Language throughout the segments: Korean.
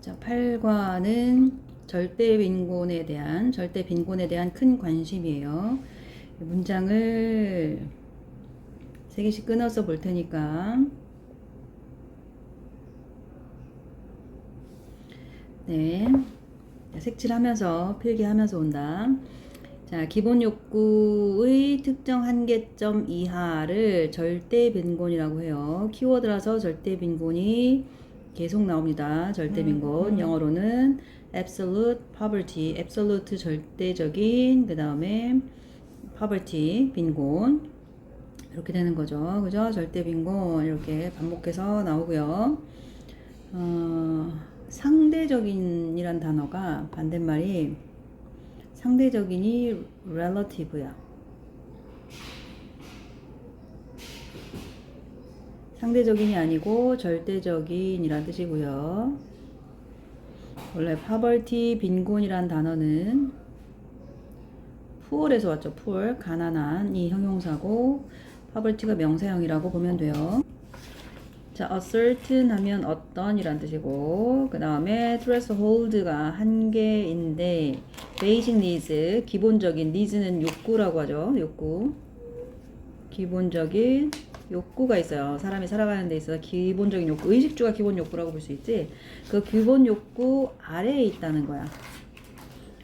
자, 8과는 절대 빈곤에 대한 큰 관심이에요. 문장을 3개씩 끊어서 볼 테니까. 네. 색칠하면서 필기하면서 온다. 자, 기본 욕구의 특정 한계점 이하를 절대 빈곤이라고 해요. 키워드라서 절대 빈곤이 계속 나옵니다. 절대 빈곤. 영어로는 absolute poverty, absolute 절대적인, 그 다음에 poverty, 빈곤. 이렇게 되는 거죠. 그죠? 절대 빈곤. 이렇게 반복해서 나오고요. 상대적인이란 단어가 반대말이 상대적인이 relative야. 상대적인이 아니고 절대적인이란 뜻이고요. 원래 poverty, 빈곤이란 단어는 poor에서 왔죠. poor, 가난한 이 형용사고 poverty가 명사형이라고 보면 돼요. 자, a certain 하면 어떤 이란 뜻이고, 그 다음에 threshold가 한계인데, basic needs, 기본적인, needs는 욕구라고 하죠. 욕구. 기본적인 욕구가 있어요. 사람이 살아가는 데 있어서 기본적인 욕구, 의식주가 기본 욕구라고 볼 수 있지. 그 기본 욕구 아래에 있다는 거야.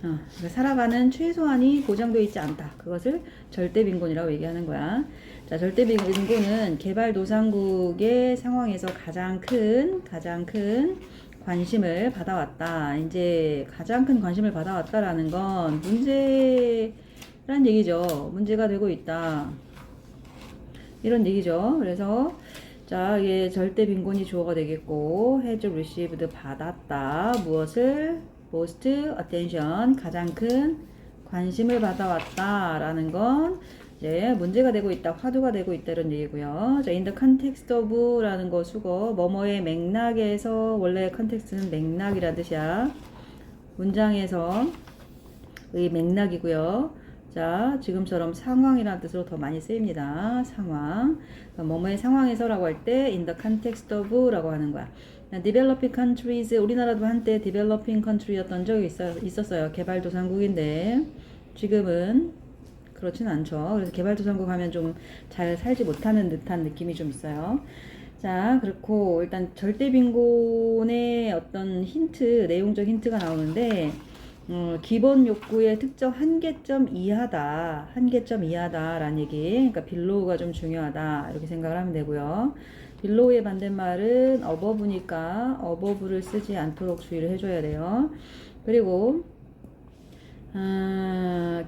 그러니까 살아가는 최소한이 보장되어 있지 않다. 그것을 절대 빈곤이라고 얘기하는 거야. 자, 절대 빈곤은 개발도상국의 상황에서 가장 큰 관심을 받아왔다. 이제 가장 큰 관심을 받아왔다라는 건 문제란 얘기죠. 문제가 되고 있다. 이런 얘기죠. 그래서 자, 이게 절대 빈곤이 주어가 되겠고, has received 받았다. 무엇을? most attention 가장 큰 관심을 받아왔다라는 건 이제 문제가 되고 있다, 화두가 되고 있다 이런 얘기고요. 자, in the context of라는 거 수거 뭐뭐의 맥락에서 원래 컨텍스트는 맥락이라는 뜻이야. 문장에서 의 맥락이고요. 자, 지금처럼 상황이라는 뜻으로 더 많이 쓰입니다. 상황. 뭐뭐의 상황에서라고 할 때 in the context of라고 하는 거야. developing countries, 우리나라도 한때 developing country였던 적이 있었어요. 개발도상국인데 지금은 그렇진 않죠. 그래서 개발도상국 하면 좀 잘 살지 못하는 듯한 느낌이 좀 있어요. 자, 그렇고 일단 절대 빈곤의 어떤 힌트, 내용적 힌트가 나오는데 기본 욕구의 특정 한계점 이하다라는 얘기. 그러니까 빌로우가 좀 중요하다 이렇게 생각을 하면 되고요. 빌로우의 반대말은 어버브니까 어버브를 쓰지 않도록 주의를 해줘야 돼요. 그리고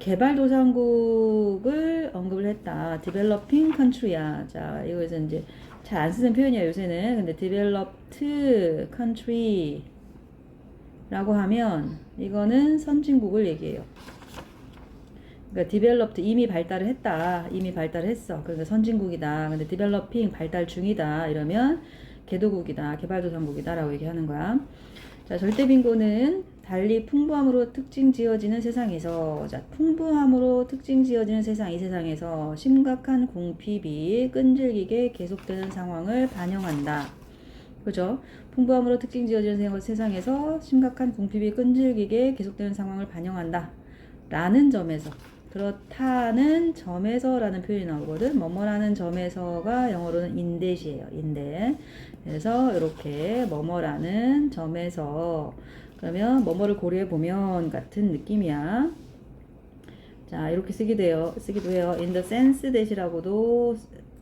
개발도상국을 언급을 했다. developing country야. 자, 이거에서 이제 잘 안 쓰는 표현이야 요새는. 근데 developed country 라고 하면 이거는 선진국을 얘기해요. 그러니까 developed 이미 발달을 했다. 이미 발달을 했어. 그러니까 선진국이다. 근데 developing 발달 중이다. 이러면 개도국이다. 개발도상국이다. 라고 얘기하는 거야. 자, 절대 빈곤은 달리 풍부함으로 특징 지어지는 세상에서, 자, 풍부함으로 특징 지어지는 세상, 이 세상에서 심각한 궁핍이 끈질기게 계속되는 상황을 반영한다. 그죠? 풍부함으로 특징 지어지는 세상에서 심각한 궁핍이 끈질기게 계속되는 상황을 반영한다. 라는 점에서, 그렇다는 점에서라는 표현이 나오거든. 뭐뭐라는 점에서가 영어로는 인댓이에요. 인댓. 그래서 이렇게 뭐뭐라는 점에서, 그러면 뭐뭐를 고려해 보면 같은 느낌이야. 자, 이렇게 쓰기도 해요. in the sense that이라고도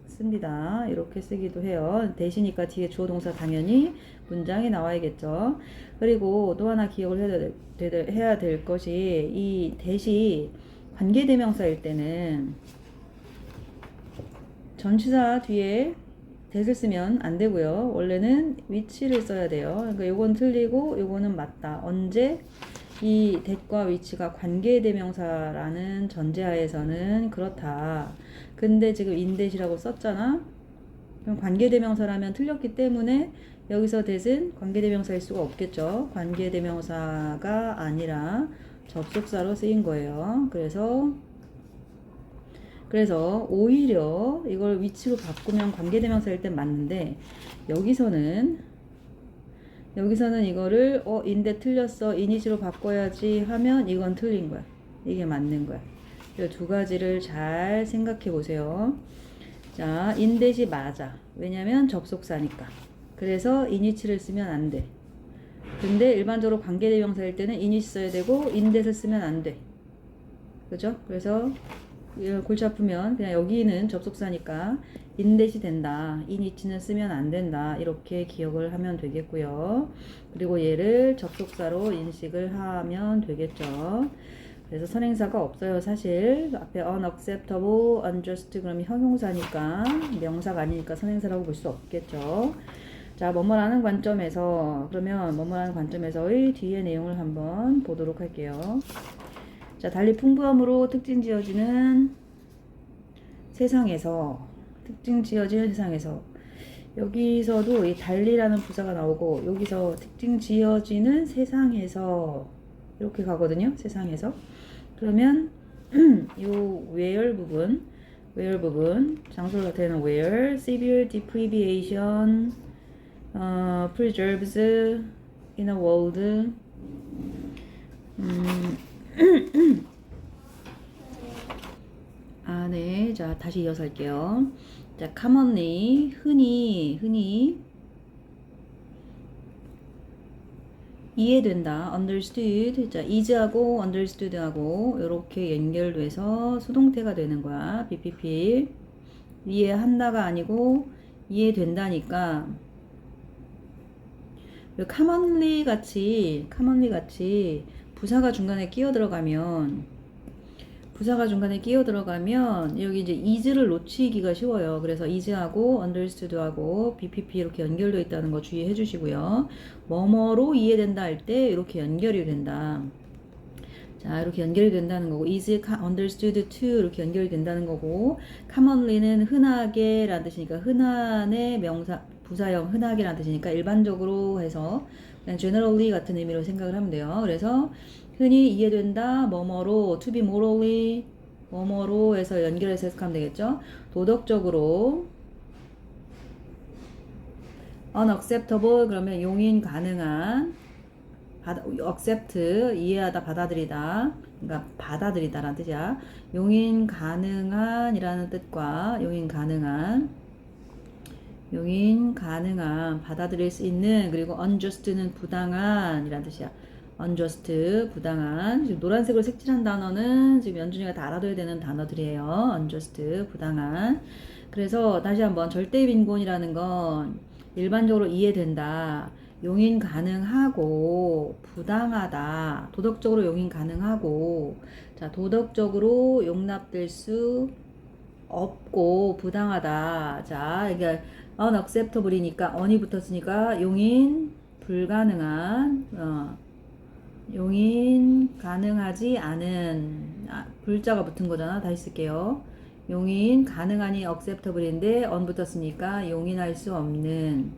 씁니다. 이렇게 쓰기도 해요. 대시니까 뒤에 주어 동사 당연히 문장에 나와야겠죠. 그리고 또 하나 기억을 해야 될 것이 이 대시 관계대명사일 때는 전치사 뒤에 that을 쓰면 안 되고요. 원래는 which를 써야 돼요. 그러니까 요건 틀리고 요거는 맞다. 언제 이 that과 which가 관계대명사라는 전제하에서는 그렇다. 근데 지금 in that이라고 썼잖아. 그럼 관계대명사라면 틀렸기 때문에 여기서 that은 관계대명사일 수가 없겠죠. 관계대명사가 아니라 접속사로 쓰인 거예요. 그래서 오히려 이걸 위치로 바꾸면 관계대명사일 땐 맞는데 여기서는 여기서는 이거를 인데 틀렸어. 이니시로 바꿔야지 하면 이건 틀린 거야. 이게 맞는 거야. 이 두 가지를 잘 생각해 보세요. 자, 인댓이 맞아. 왜냐면 접속사니까. 그래서 이니치를 쓰면 안 돼. 근데 일반적으로 관계대명사일 때는 이니시 써야 되고 인댓을 쓰면 안 돼. 그죠? 그래서 골치 아프면 그냥 여기는 접속사니까 인댓이 된다. 이니치는 쓰면 안 된다. 이렇게 기억을 하면 되겠고요. 그리고 얘를 접속사로 인식을 하면 되겠죠. 그래서 선행사가 없어요. 사실 앞에 unacceptable, unjust 그러면 형용사니까 명사가 아니니까 선행사라고 볼 수 없겠죠. 자, 뭐뭐라는 관점에서 그러면 뭐뭐라는 관점에서의 뒤에 내용을 한번 보도록 할게요. 자, 달리 풍부함으로 특징 지어지는 세상에서 여기서도 이 달리라는 부사가 나오고 여기서 특징 지어지는 세상에서 이렇게 가거든요. 세상에서. 그러면 요 where 부분 장소를 나타내는 where severe deprivation preserves in a world 네. 자, 다시 이어서 할게요. 자, commonly 흔히 이해된다. understood. 자, is하고 understood하고 이렇게 연결돼서 수동태가 되는 거야. BPP. 이해한다가 아니고 이해된다니까. commonly 같이 부사가 중간에 끼어 들어가면 여기 이제 is를 놓치기가 쉬워요. 그래서 is하고 understood하고 BPP 이렇게 연결되어 있다는 거 주의해 주시고요. 뭐뭐로 이해된다 할 때 이렇게 연결이 된다. 자, 이렇게 연결이 된다는 거고 is understood to 이렇게 연결이 된다는 거고 commonly는 흔하게 라는 뜻이니까 흔한의 명사 부사형 흔하게라는 뜻이니까 일반적으로 해서 그냥 generally 같은 의미로 생각을 하면 돼요. 그래서 흔히 이해된다 뭐뭐로 to be morally 뭐뭐로 해서 연결해서 해석하면 되겠죠. 도덕적으로 unacceptable 그러면 용인 가능한 accept 이해하다 받아들이다 그러니까 받아들이다라는 뜻이야. 용인 가능한이라는 뜻과 용인 가능한 받아들일 수 있는 그리고 unjust는 부당한이라는 뜻이야. unjust 부당한 지금 노란색으로 색칠한 단어는 지금 연준이가 다 알아둬야 되는 단어들이에요. unjust 부당한. 그래서 다시 한번 절대 빈곤이라는 건 일반적으로 이해된다. 용인 가능하고 부당하다. 도덕적으로 용인 가능하고 자 도덕적으로 용납될 수 없고 부당하다. 자 이게 unacceptable이니까 on이 붙었으니까 용인 불가능한 용인 가능하지 않은 불자가 붙은 거잖아. 다시 쓸게요. 용인 가능하니 acceptable인데 on 붙었으니까 용인할 수 없는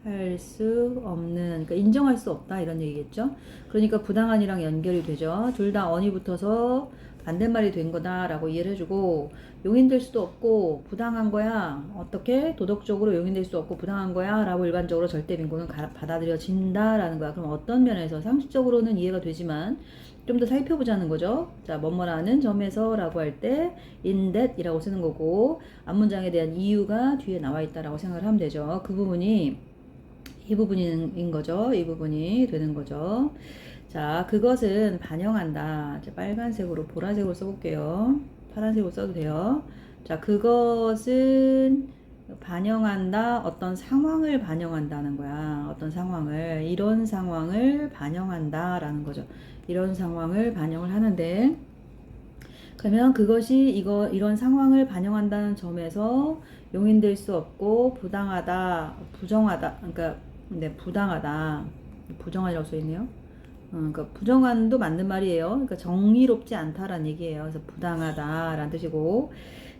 그러니까 인정할 수 없다 이런 얘기겠죠. 그러니까 부당한이랑 연결이 되죠. 둘 다 on이 붙어서 반대말이 된 거다라고 이해를 해주고 용인될 수도 없고 부당한 거야. 어떻게? 도덕적으로 용인될 수 없고 부당한 거야 라고 일반적으로 절대 빈곤은 받아들여진다라는 거야. 그럼 어떤 면에서 상식적으로는 이해가 되지만 좀 더 살펴보자는 거죠. 자, 뭐뭐라는 점에서 라고 할 때 in that 이라고 쓰는 거고 앞문장에 대한 이유가 뒤에 나와 있다라고 생각을 하면 되죠. 그 부분이 이 부분인 거죠. 이 부분이 되는 거죠. 자, 그것은 반영한다. 이제 빨간색으로 보라색으로 써볼게요. 파란색으로 써도 돼요. 자, 그것은 반영한다. 어떤 상황을 반영한다는 거야. 어떤 상황을. 이런 상황을 반영한다. 라는 거죠. 이런 상황을 반영을 하는데, 그러면 그것이 이런 상황을 반영한다는 점에서 용인될 수 없고, 부당하다, 부정하다. 그러니까, 부당하다. 부정하다고 써있네요. 그러니까 부정한도 맞는 말이에요. 그러니까 정의롭지 않다라는 얘기예요. 그래서 부당하다라는 뜻이고,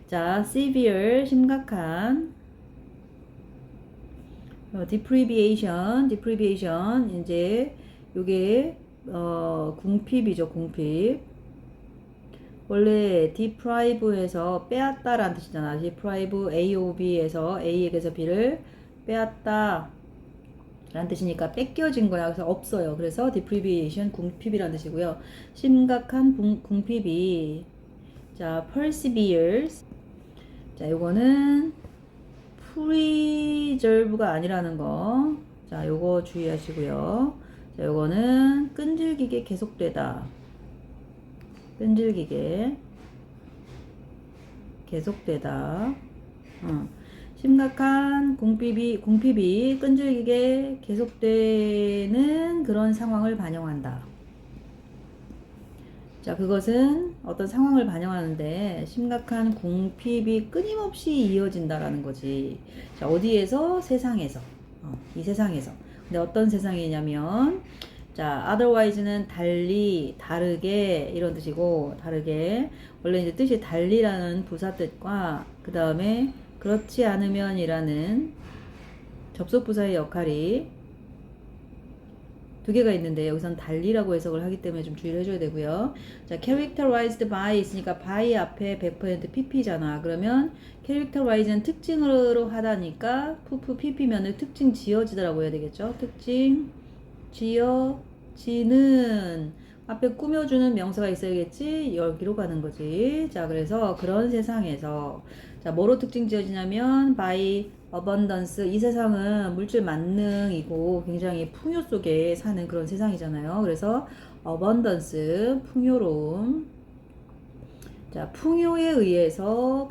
자, severe 심각한, deprivation 이제 요게 궁핍이죠. 궁핍. 원래 deprive에서 빼앗다라는 뜻이잖아. deprive A, O, B에서 A에게서 B를 빼앗다. 라는 뜻이니까 뺏겨진 거야. 그래서 없어요. 그래서 deprivation 궁핍이라는 뜻이고요. 심각한 궁핍이 자 perseveres 자 요거는 preserve가 아니라는 거. 자 요거 주의하시고요. 자 요거는 끈질기게 계속되다. 끈질기게 계속되다. 심각한 궁핍이 끈질기게 계속되는 그런 상황을 반영한다. 자, 그것은 어떤 상황을 반영하는데 심각한 궁핍이 끊임없이 이어진다라는 거지. 자, 어디에서? 세상에서. 이 세상에서. 근데 어떤 세상이냐면 자, otherwise는 달리, 다르게 이런 뜻이고 다르게 원래 이제 뜻이 달리라는 부사 뜻과 그 다음에 그렇지 않으면이라는 접속 부사의 역할이 두 개가 있는데 여기선 달리라고 해석을 하기 때문에 좀 주의를 해줘야 되고요. 자, characterized by 있으니까 by 앞에 100% pp잖아. 그러면 characterize는 특징으로 하다니까 pp면은 특징 지어지다라고 해야 되겠죠. 특징 지어지는 앞에 꾸며주는 명사가 있어야겠지. 여기로 가는 거지. 자, 그래서 그런 세상에서 자, 뭐로 특징 지어지냐면 by abundance. 이 세상은 물질 만능이고 굉장히 풍요 속에 사는 그런 세상이잖아요. 그래서 abundance, 풍요로움. 자, 풍요에 의해서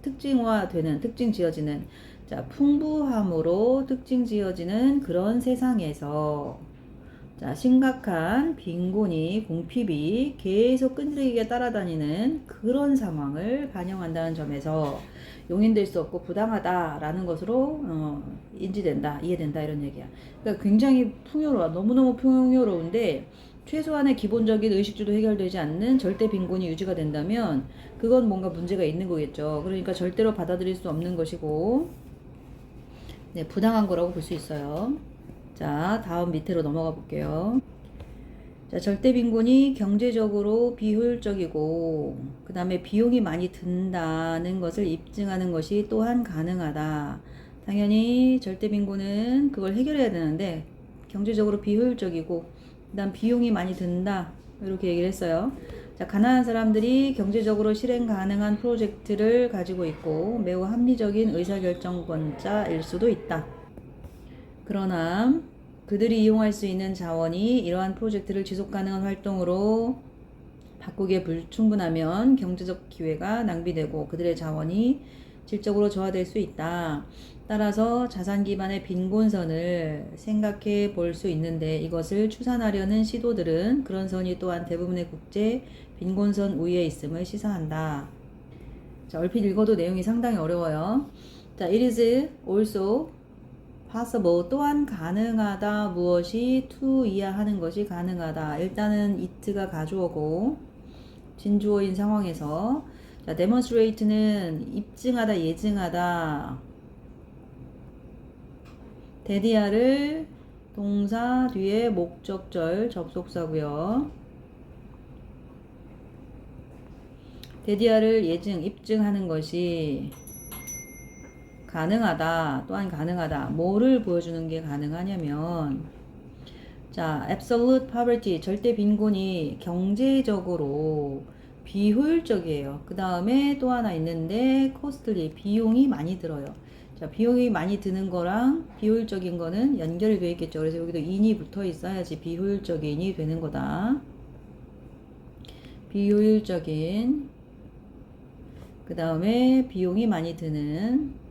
특징화되는, 특징 지어지는 자, 풍부함으로 특징 지어지는 그런 세상에서 자, 심각한 빈곤이, 궁핍이 계속 끈질기게 따라다니는 그런 상황을 반영한다는 점에서 용인될 수 없고 부당하다라는 것으로 인지된다, 이해된다 이런 얘기야. 그러니까 굉장히 풍요로워, 너무너무 풍요로운데 최소한의 기본적인 의식주도 해결되지 않는 절대 빈곤이 유지가 된다면 그건 뭔가 문제가 있는 거겠죠. 그러니까 절대로 받아들일 수 없는 것이고 네, 부당한 거라고 볼 수 있어요. 자, 다음 밑으로 넘어가 볼게요. 자, 절대 빈곤이 경제적으로 비효율적이고, 그 다음에 비용이 많이 든다는 것을 입증하는 것이 또한 가능하다. 당연히 절대 빈곤은 그걸 해결해야 되는데, 경제적으로 비효율적이고, 그 다음 비용이 많이 든다. 이렇게 얘기를 했어요. 자, 가난한 사람들이 경제적으로 실행 가능한 프로젝트를 가지고 있고, 매우 합리적인 의사결정권자일 수도 있다. 그러나 그들이 이용할 수 있는 자원이 이러한 프로젝트를 지속 가능한 활동으로 바꾸기에 불충분하면 경제적 기회가 낭비되고 그들의 자원이 질적으로 저하될 수 있다. 따라서 자산 기반의 빈곤선을 생각해 볼 수 있는데 이것을 추산하려는 시도들은 그런 선이 또한 대부분의 국제 빈곤선 위에 있음을 시사한다. 자, 얼핏 읽어도 내용이 상당히 어려워요. 자, it is also possible 또한 가능하다. 무엇이 to 이하하는 것이 가능하다. 일단은 it가 가주어고 진주어인 상황에서 자, demonstrate는 입증하다, 예증하다. 데디아를 동사 뒤에 목적절 접속사고요. 데디아를 예증, 입증하는 것이 가능하다. 또한 가능하다. 뭐를 보여주는 게 가능하냐면 자, absolute poverty, 절대 빈곤이 경제적으로 비효율적이에요. 그 다음에 또 하나 있는데 costly, 비용이 많이 들어요. 자, 비용이 많이 드는 거랑 비효율적인 거는 연결이 되어 있겠죠. 그래서 여기도 in이 붙어 있어야지 비효율적인이 되는 거다. 비효율적인 그 다음에 비용이 많이 드는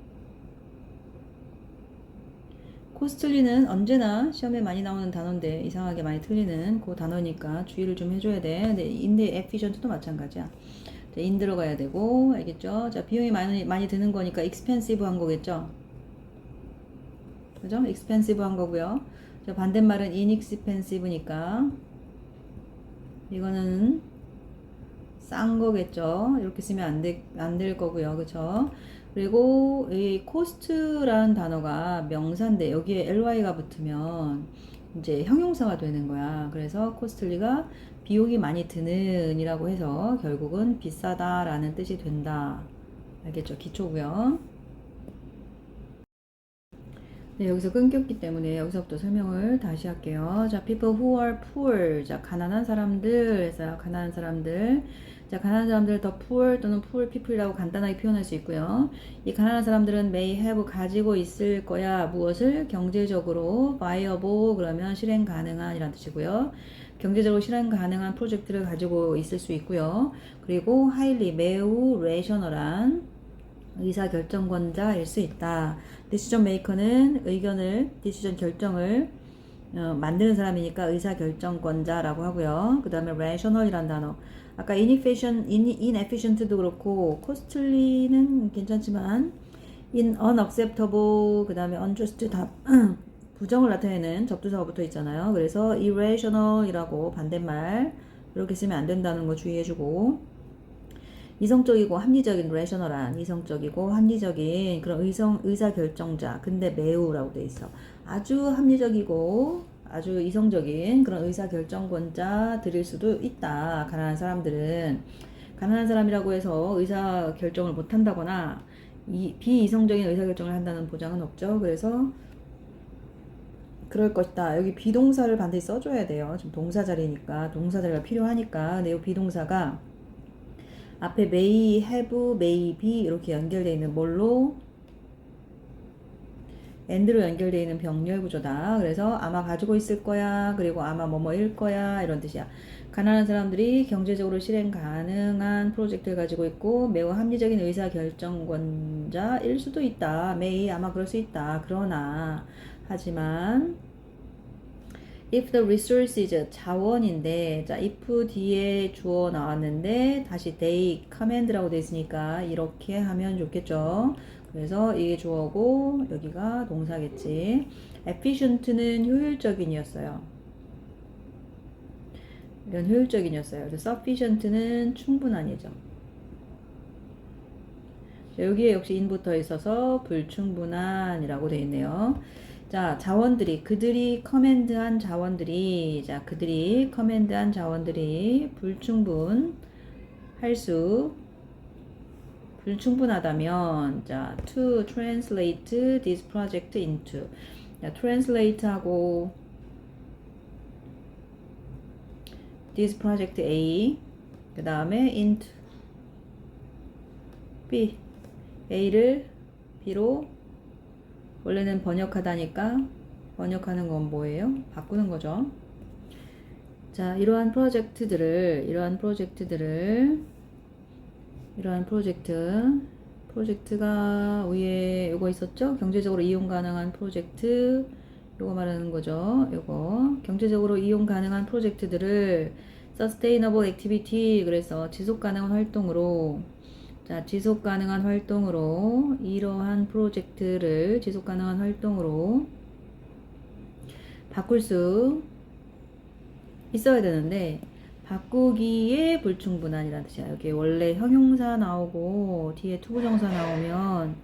코스틀리는 언제나 시험에 많이 나오는 단어인데 이상하게 많이 틀리는 그 단어니까 주의를 좀 해줘야 돼. 근데 인데 에피션트도 마찬가지야. 자, 인 들어가야 되고 알겠죠? 자, 비용이 많이 드는 거니까 expensive한 거겠죠? 그죠? expensive한 거고요. 자, 반대말은 inexpensive니까 이거는 싼 거겠죠? 이렇게 쓰면 안 될 거고요. 그쵸? 그리고 이 cost라는 단어가 명사인데 여기에 ly가 붙으면 이제 형용사가 되는 거야. 그래서 costly가 비용이 많이 드는 이라고 해서 결국은 비싸다라는 뜻이 된다. 알겠죠? 기초고요. 네, 여기서 끊겼기 때문에 여기서부터 설명을 다시 할게요. 자, people who are poor. 자, 가난한 사람들. 해서 가난한 사람들. 자, 가난한 사람들 더 poor 또는 poor people이라고 간단하게 표현할 수 있고요. 이 가난한 사람들은 may have 가지고 있을 거야. 무엇을? 경제적으로 viable 그러면 실행 가능한 이란 뜻이고요. 경제적으로 실행 가능한 프로젝트를 가지고 있을 수 있고요. 그리고 highly 매우 rational한 의사결정권자일 수 있다. 디시전 메이커는 디시전 결정을 만드는 사람이니까 의사결정권자라고 하고요. 그 다음에 rational이란 단어. 아까 inefficient도 그렇고 costly는 괜찮지만 unacceptable 그 다음에 unjust 다 부정을 나타내는 접두사가 붙어 있잖아요. 그래서 irrational이라고 반대말 이렇게 쓰면 안 된다는 거 주의해주고 이성적이고 합리적인 rational한 이성적이고 합리적인 그런 의사결정자 근데 매우라고 돼 있어. 아주 합리적이고 아주 이성적인 그런 의사결정권자들일 수도 있다. 가난한 사람들은 가난한 사람이라고 해서 의사결정을 못한다거나 비이성적인 의사결정을 한다는 보장은 없죠. 그래서 그럴 것이다. 여기 비동사를 반드시 써줘야 돼요. 지금 동사 자리니까 동사 자리가 필요하니까 근데 이 비동사가 앞에 may, have, may be 이렇게 연결되어 있는 뭘로? and로 연결되어 있는 병렬 구조다. 그래서 아마 가지고 있을 거야. 그리고 아마 뭐뭐일 거야. 이런 뜻이야. 가난한 사람들이 경제적으로 실행 가능한 프로젝트를 가지고 있고 매우 합리적인 의사결정권자일 수도 있다. may 아마 그럴 수 있다. 그러나 하지만 if the resources 자원인데 자 if 뒤에 주어 나왔는데 다시 they command라고 돼 있으니까 이렇게 하면 좋겠죠. 그래서 이게 주어고 여기가 동사겠지. efficient는 효율적인이었어요. 이런 효율적인이었어요. 그래서 sufficient는 충분한이죠. 여기에 역시 in 붙어 있어서 불충분한이라고 돼 있네요. 자, 자원들이 그들이 커맨드한 자원들이 불충분하다면 자, to translate this project into 자, translate하고 this project A 그 다음에 into B A를 B로 원래는 번역하다니까 번역하는 건 뭐예요? 바꾸는 거죠. 자, 이러한 프로젝트가 위에 요거 있었죠? 경제적으로 이용 가능한 프로젝트 요거 말하는 거죠. 요거 경제적으로 이용 가능한 프로젝트들을 sustainable activity 그래서 지속 가능한 활동으로 자, 지속 가능한 활동으로 이러한 프로젝트를 지속 가능한 활동으로 바꿀 수 있어야 되는데 바꾸기에 불충분한이라는 뜻이야. 여기 원래 형용사 나오고 뒤에 투부정사 나오면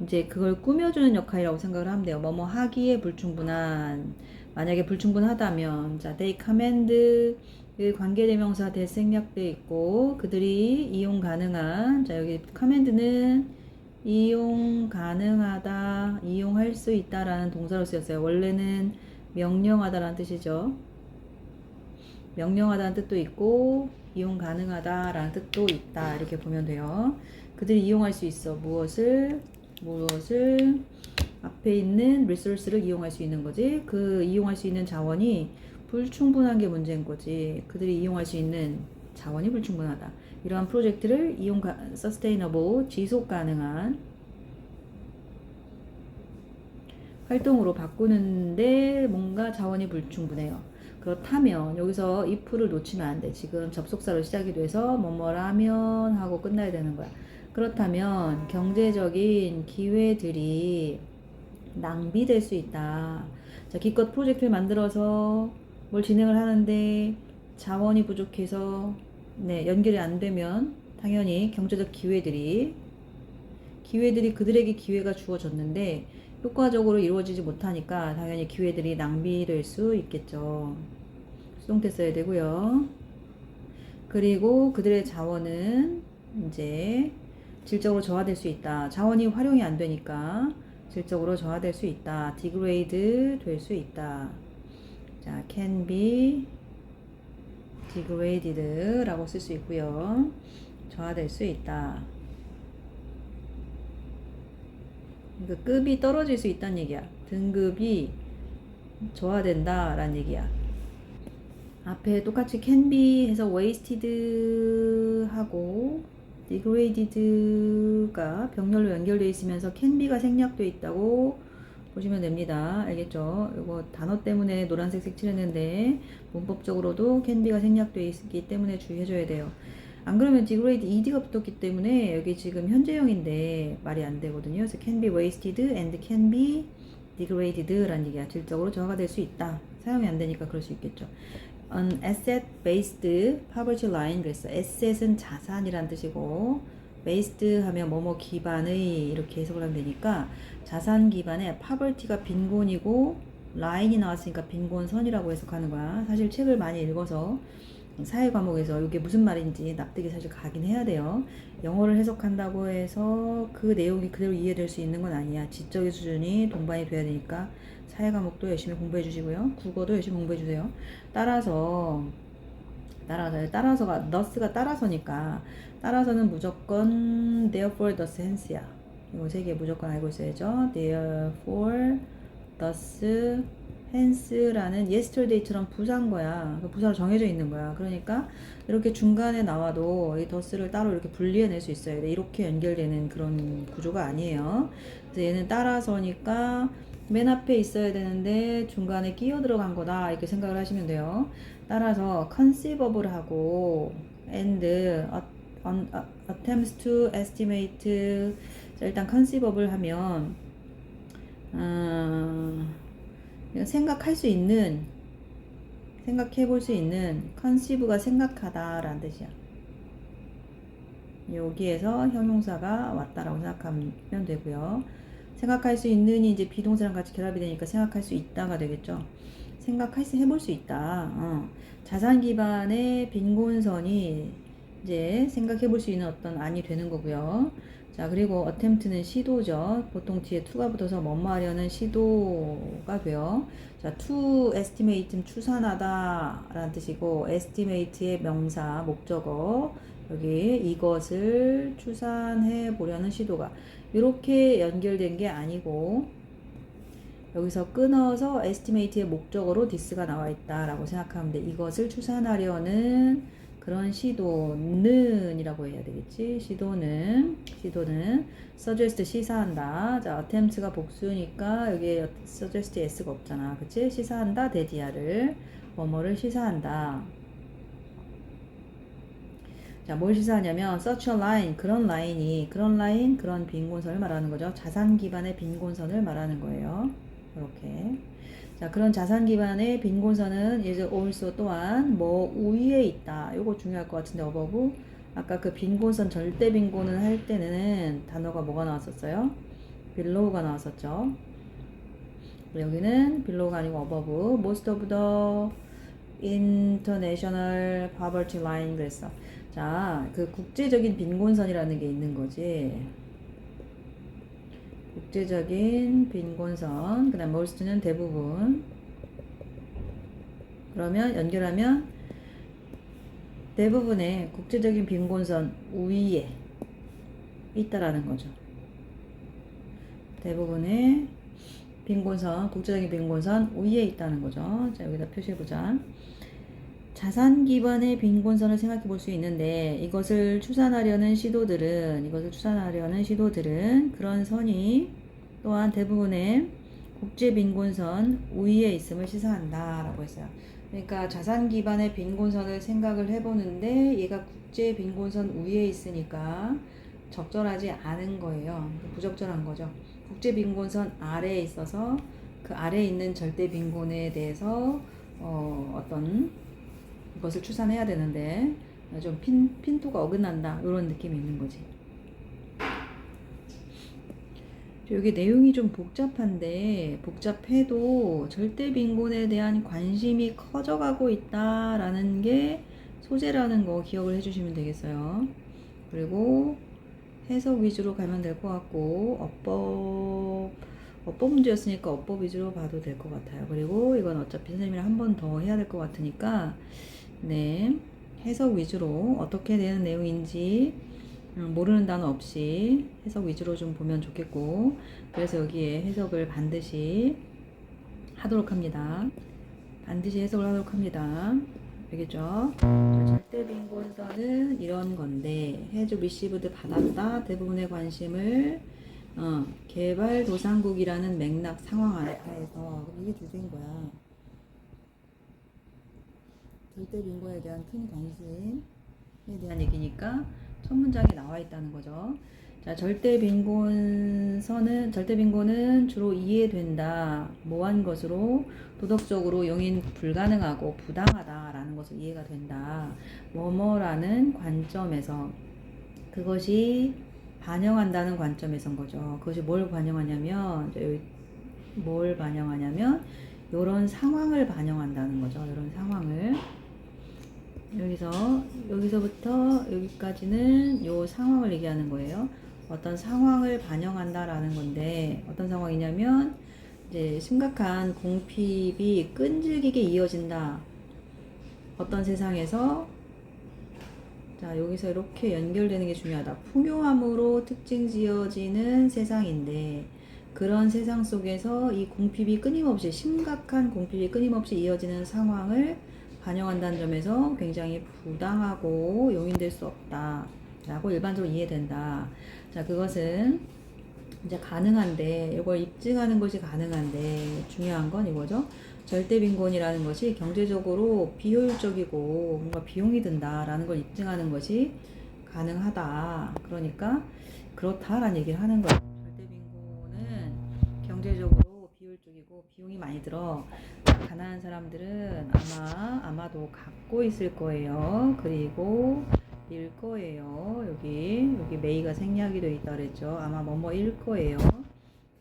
이제 그걸 꾸며주는 역할이라고 생각을 하면 돼요. 뭐뭐 하기에 불충분한 만약에 불충분하다면 자, they command 관계대명사 대생략돼 있고 그들이 이용 가능한 자 여기 command는 이용 가능하다 이용할 수 있다라는 동사로 쓰였어요. 원래는 명령하다라는 뜻이죠. 명령하다는 뜻도 있고 이용 가능하다라는 뜻도 있다 이렇게 보면 돼요. 그들이 이용할 수 있어 무엇을 앞에 있는 resource를 이용할 수 있는 거지. 그 이용할 수 있는 자원이 불충분한 게 문제인 거지. 그들이 이용할 수 있는 자원이 불충분하다. 이러한 프로젝트를 sustainable, 지속 가능한 활동으로 바꾸는데 뭔가 자원이 불충분해요. 그렇다면 여기서 if를 놓치면 안 돼. 지금 접속사로 시작이 돼서 뭐뭐라면 하고 끝나야 되는 거야. 그렇다면 경제적인 기회들이 낭비될 수 있다. 자, 기껏 프로젝트를 만들어서 뭘 진행을 하는데 자원이 부족해서 연결이 안 되면 당연히 경제적 기회들이 그들에게 기회가 주어졌는데 효과적으로 이루어지지 못하니까 당연히 기회들이 낭비될 수 있겠죠. 수동태 써야 되고요. 그리고 그들의 자원은 이제 질적으로 저하될 수 있다. 자원이 활용이 안 되니까 질적으로 저하될 수 있다. degrade 될 수 있다. 자, can be degraded 라고 쓸 수 있고요. 저하될 수 있다. 그러니까 급이 떨어질 수 있다는 얘기야. 등급이 저하된다 라는 얘기야. 앞에 똑같이 can be 해서 wasted 하고 degraded가 병렬로 연결되어 있으면서 can be가 생략되어 있다고 보시면 됩니다. 알겠죠? 이거 단어 때문에 노란색 색칠했는데 문법적으로도 can be가 생략되어 있기 때문에 주의해줘야 돼요. 안 그러면 degrade ed가 붙었기 때문에 여기 지금 현재형인데 말이 안 되거든요. 그래서 can be wasted and can be degraded 라는 얘기야. 질적으로 저하가 될 수 있다. 사용이 안 되니까 그럴 수 있겠죠. An asset-based poverty line 그랬어. asset은 자산이란 뜻이고 based 하면 뭐뭐 기반의 이렇게 해석을 하면 되니까 자산 기반의 poverty가 빈곤이고 line이 나왔으니까 빈곤선이라고 해석하는 거야. 사실 책을 많이 읽어서 사회 과목에서 이게 무슨 말인지 납득이 사실 가긴 해야 돼요. 영어를 해석한다고 해서 그 내용이 그대로 이해될 수 있는 건 아니야. 지적인 수준이 동반이 돼야 되니까 사회 과목도 열심히 공부해 주시고요. 국어도 열심히 공부해 주세요. 따라서가 thus가 따라서니까 따라서는 무조건 therefore thus hence야. 이거 세 개 무조건 알고 있어야죠. therefore thus hence라는 yesterday처럼 부사인 거야. 그 부사로 정해져 있는 거야. 그러니까 이렇게 중간에 나와도 이 thus를 따로 이렇게 분리해낼 수 있어야 돼. 이렇게 연결되는 그런 구조가 아니에요. 그래서 얘는 따라서니까 맨 앞에 있어야 되는데 중간에 끼어 들어간 거다 이렇게 생각을 하시면 돼요. 따라서 conceivable 하고 and attempts to estimate. 자, 일단 conceivable 하면 생각할 수 있는, 생각해 볼 수 있는, conceive가 생각하다 라는 뜻이야. 여기에서 형용사가 왔다라고 생각하면 되고요. 생각할 수 있는이 이제 비동사랑 같이 결합이 되니까 생각할 수 있다가 되겠죠. 해볼 수 있다. 자산 기반의 빈곤선이 이제 생각해 볼 수 있는 어떤 안이 되는 거고요. 자, 그리고 attempt는 시도죠. 보통 뒤에 to가 붙어서 뭐뭐 하려는 시도가 돼요. 자, to estimate는 추산하다 라는 뜻이고, estimate의 명사, 목적어, 여기 이것을 추산해 보려는 시도가 이렇게 연결된 게 아니고, 여기서 끊어서 estimate의 목적어로 this가 나와 있다라고 생각하면 돼. 이것을 추산하려는 그런 시도는 이라고 해야 되겠지. 시도는 suggest 시사한다. 자, attempt가 복수니까 여기에 suggest s가 없잖아. 그치? 시사한다 대디아를 뭐뭐를 시사한다. 자, 뭘 시사하냐면 such a line, 그런 빈곤선을 말하는 거죠. 자산 기반의 빈곤선을 말하는 거예요. 이렇게. 자, 그런 자산 기반의 빈곤선은 이제 also 또한 뭐 위에 있다. 요거 중요할 것 같은데 above. 아까 그 빈곤선 절대 빈곤을 할 때는 단어가 뭐가 나왔었어요? below가 나왔었죠. 여기는 below가 아니고 above. most of the international poverty line 그랬어. 자, 그 국제적인 빈곤선이라는 게 있는 거지. 국제적인 빈곤선, 그 다음 most는 대부분. 그러면 연결하면 대부분의 국제적인 빈곤선 위에 있다라는 거죠. 대부분의 빈곤선, 국제적인 빈곤선 위에 있다는 거죠. 자, 여기다 표시해보자. 자산 기반의 빈곤선을 생각해 볼 수 있는데 이것을 추산하려는 시도들은 그런 선이 또한 대부분의 국제 빈곤선 위에 있음을 시사한다 라고 했어요. 그러니까 자산 기반의 빈곤선을 생각을 해보는데 얘가 국제 빈곤선 위에 있으니까 적절하지 않은 거예요. 부적절한 거죠. 국제 빈곤선 아래에 있어서 그 아래에 있는 절대 빈곤에 대해서 어떤 것을 추산해야 되는데 좀 핀도가 어긋난다 이런 느낌이 있는 거지. 여기 내용이 좀 복잡해도 절대 빈곤에 대한 관심이 커져가고 있다라는 게 소재라는 거 기억을 해주시면 되겠어요. 그리고 해석 위주로 가면 될 것 같고 어법 문제였으니까 어법 위주로 봐도 될 것 같아요. 그리고 이건 어차피 선생님이랑 한 번 더 해야 될 것 같으니까 네, 해석 위주로 어떻게 되는 내용인지 모르는 단어 없이 해석 위주로 좀 보면 좋겠고, 그래서 여기에 해석을 반드시 하도록 합니다. 반드시 해석을 하도록 합니다. 알겠죠? 자, 절대 빈곤서는 이런 건데, 해주 리시브드 받았다. 대부분의 관심을 개발도상국이라는 맥락 상황 하에서 이게 주제인 거야. 절대 빈곤에 대한 큰 관심에 대한 얘기니까 첫 문장에 나와 있다는 거죠. 자, 절대 빈곤은 주로 이해된다. 뭐한 것으로 도덕적으로 용인 불가능하고 부당하다라는 것으로 이해가 된다. 뭐뭐라는 관점에서 그것이 반영한다는 관점에서인 거죠. 그것이 뭘 반영하냐면 이런 상황을 반영한다는 거죠. 이런 상황을. 여기서부터 여기까지는 요 상황을 얘기하는 거예요. 어떤 상황을 반영한다라는 건데, 어떤 상황이냐면 이제 심각한 공핍이 끈질기게 이어진다. 어떤 세상에서, 자, 여기서 이렇게 연결되는 게 중요하다. 풍요함으로 특징 지어지는 세상인데, 그런 세상 속에서 이 공핍이 심각한 공핍이 끊임없이 이어지는 상황을 반영한다는 점에서 굉장히 부당하고 용인될 수 없다 라고 일반적으로 이해된다. 자, 그것은 이제 가능한데, 이걸 입증하는 것이 가능한데, 중요한 건 이거죠. 절대 빈곤이라는 것이 경제적으로 비효율적이고 뭔가 비용이 든다라는 걸 입증하는 것이 가능하다. 그러니까 그렇다라는 얘기를 하는 거예요. 절대 빈곤은 경제적으로 비효율적이고 비용이 많이 들어. 가난한 사람들은 아마도 갖고 있을 거예요. 그리고 일 거예요. 여기 메이가 생략이 되어 있다 그랬죠. 아마 뭐뭐일 거예요.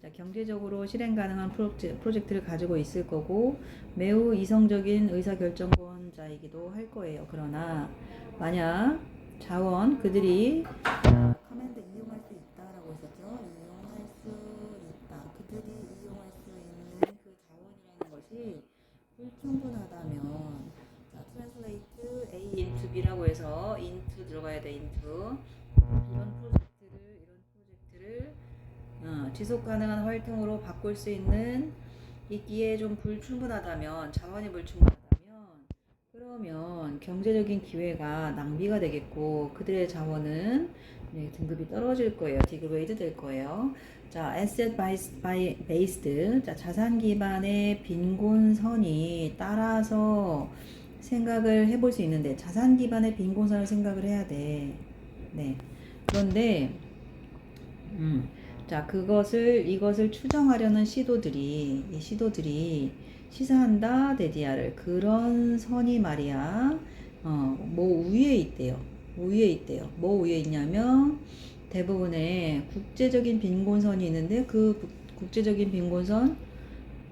자, 경제적으로 실행 가능한 프로젝트를 가지고 있을 거고 매우 이성적인 의사결정권자이기도 할 거예요. 그러나 만약 그들이 커맨드 이용할 수 있다라고 했었죠. 이용할 수 있다. 그들이 이용할 수 있는 그 자원이라는 것이 불충분하다면, 자, translate A into B라고 해서 into 들어가야 돼. into 이런 프로젝트를 지속 가능한 활동으로 바꿀 수 있는 있기에 좀 자원이 불충분하다면, 그러면 경제적인 기회가 낭비가 되겠고 그들의 자원은 등급이 떨어질 거예요. 디그레이드 될 거예요. 자, asset based, 자, 자산 기반의 빈곤선이 따라서 생각을 해볼 수 있는데, 자산 기반의 빈곤선을 생각을 해야 돼. 네. 그런데 자, 이것을 추정하려는 시도들이 시사한다, 데디아를. 그런 선이 말이야, 뭐 위에 있대요. 뭐 위에 있냐면, 대부분의 국제적인 빈곤선이 있는데, 그 국제적인 빈곤선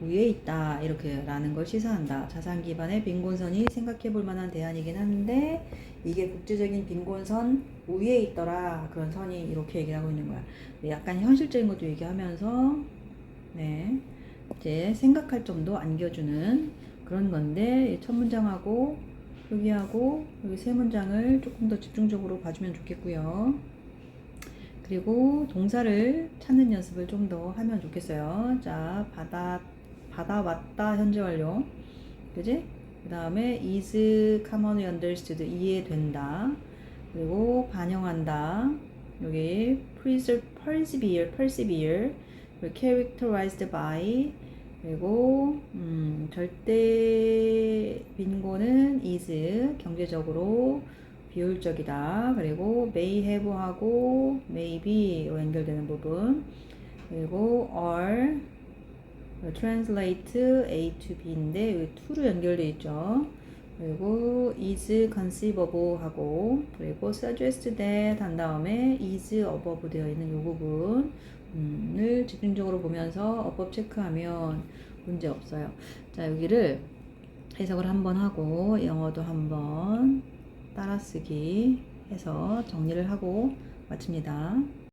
위에 있다. 이렇게라는 걸 시사한다. 자산 기반의 빈곤선이 생각해 볼 만한 대안이긴 한데, 이게 국제적인 빈곤선 위에 있더라. 그런 선이 이렇게 얘기를 하고 있는 거야. 약간 현실적인 것도 얘기하면서, 네, 이제 생각할 점도 안겨주는 그런 건데, 첫 문장하고 여기 세 문장을 조금 더 집중적으로 봐주면 좋겠고요. 그리고 동사를 찾는 연습을 좀 더 하면 좋겠어요. 자, 받아왔다 현재 완료. 그지? 그 다음에 is commonly understood, 이해된다. 그리고 반영한다. 여기 persevere, characterized by, 그리고 절대 빈곤은 is 경제적으로 비효율적이다. 그리고 may have 하고 may be로 연결되는 부분. 그리고 are translate A to B인데 여기 to로 연결되어 있죠. 그리고 is conceivable 하고, 그리고 suggest that 한 다음에 is above 되어 있는 이 부분을 집중적으로 보면서 어법 체크하면 문제 없어요. 자, 여기를 해석을 한번 하고 영어도 한번 따라쓰기 해서 정리를 하고 마칩니다.